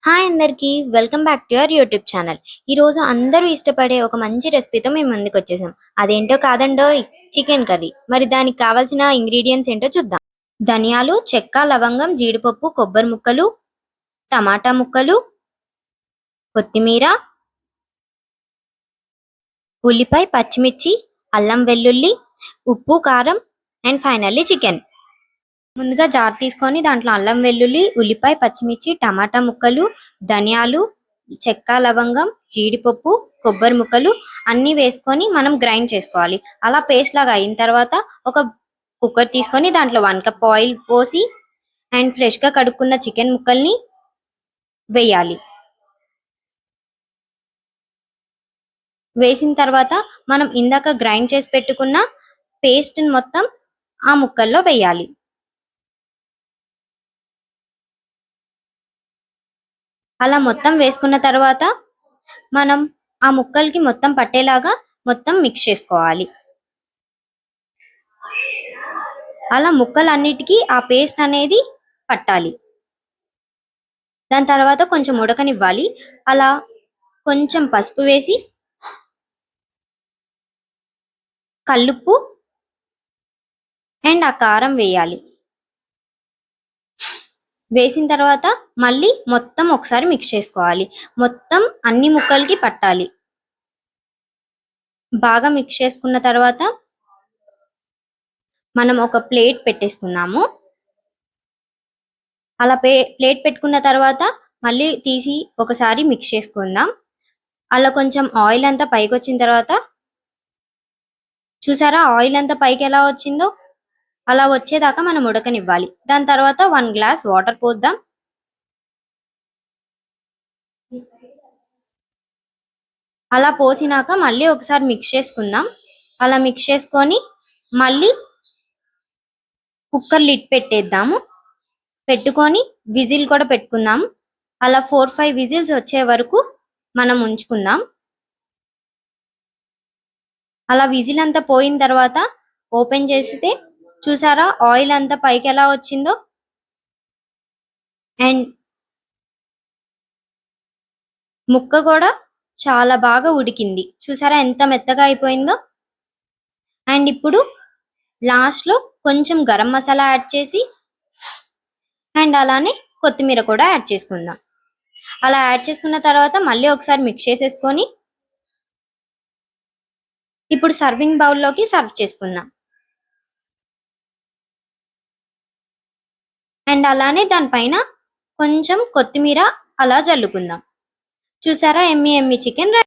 Hi అందరికీ welcome back to your YouTube channel. ఈరోజు అందరూ ఇష్టపడే ఒక మంచి రెసిపీతో మేము ముందుకు వచ్చేసాం. అదేంటో కాదండో చికెన్ కర్రీ. మరి దానికి కావాల్సిన ఇంగ్రీడియంట్స్ ఏంటో చూద్దాం. ధనియాలు, చెక్క, లవంగం, జీడిపప్పు, కొబ్బరి ముక్కలు, టమాటా ముక్కలు, కొత్తిమీర, ఉల్లిపాయ, పచ్చిమిర్చి, అల్లం వెల్లుల్లి, ఉప్పు, కారం అండ్ ఫైనల్లీ చికెన్. ముందుగా జార్ తీసుకొని దాంట్లో అల్లం వెల్లుల్లి, ఉల్లిపాయ, పచ్చిమిర్చి, టమాటా ముక్కలు, ధనియాలు, చెక్క, లవంగం, జీడిపప్పు, కొబ్బరి ముక్కలు అన్ని వేసుకొని మనం గ్రైండ్ చేసుకోవాలి. అలా పేస్ట్ లాగా అయిన తర్వాత ఒక కుక్కర్ తీసుకొని దాంట్లో 1 కప్ ఆయిల్ పోసి అండ్ ఫ్రెష్ గా కడుక్కున్న చికెన్ ముక్కల్ని వేయాలి. వేసిన తర్వాత మనం ఇందాక గ్రైండ్ చేసి పెట్టుకున్న పేస్ట్ మొత్తం ఆ ముక్కల్లో వేయాలి. అలా మొత్తం వేసుకున్న తర్వాత మనం ఆ ముక్కలకి మొత్తం పట్టేలాగా మొత్తం మిక్స్ చేసుకోవాలి. అలా ముక్కలన్నిటికీ ఆ పేస్ట్ అనేది పట్టాలి. దాని తర్వాత కొంచెం ఉడకనివ్వాలి. అలా కొంచెం పసుపు వేసి కల్లుప్పు అండ్ ఆ కారం వేయాలి. వేసిన తర్వాత మళ్ళీ మొత్తం ఒకసారి మిక్స్ చేసుకోవాలి. మొత్తం అన్ని ముక్కలకి పట్టాలి. బాగా మిక్స్ చేసుకున్న తర్వాత మనం ఒక ప్లేట్ పెట్టేసుకున్నాము. అలా ప్లేట్ పెట్టుకున్న తర్వాత మళ్ళీ తీసి ఒకసారి మిక్స్ చేసుకుందాం. అలా కొంచెం ఆయిల్ అంతా పైకి వచ్చిన తర్వాత చూసారా ఆయిల్ అంతా పైకి ఎలా వచ్చిందో అలా వచ్చేదాకా మనం ఉడకనివ్వాలి. దాని తర్వాత 1 గ్లాస్ వాటర్ పోద్దాం. అలా పోసినాక మళ్ళీ ఒకసారి మిక్స్ చేసుకుందాం. అలా మిక్స్ చేసుకొని మళ్ళీ కుక్కర్ లిడ్ పెట్టేద్దాము. పెట్టుకొని విజిల్ కూడా పెట్టుకుందాం. అలా 4-5 విజిల్స్ వచ్చే వరకు మనం ఉంచుకుందాం. అలా విజిల్ అంతా పోయిన తర్వాత ఓపెన్ చేస్తే చూసారా ఆయిల్ అంతా పైకి ఎలా వచ్చిందో అండ్ ముక్క కూడా చాలా బాగా ఉడికింది. చూసారా ఎంత మెత్తగా అయిపోయిందో. అండ్ ఇప్పుడు లాస్ట్ లో కొంచెం గరం మసాలా యాడ్ చేసి అండ్ అలానే కొత్తిమీర కూడా యాడ్ చేసుకుందాం. అలా యాడ్ చేసుకున్న తర్వాత మళ్ళీ ఒకసారి మిక్స్ చేసేసుకొని ఇప్పుడు సర్వింగ్ బౌల్లోకి సర్వ్ చేసుకుందాం. అండ్ అలానే దానిపైన కొంచెం కొత్తిమీర అలా జల్లుకుందాం. చూసారా ఎమ్మి ఎమ్మి చికెన్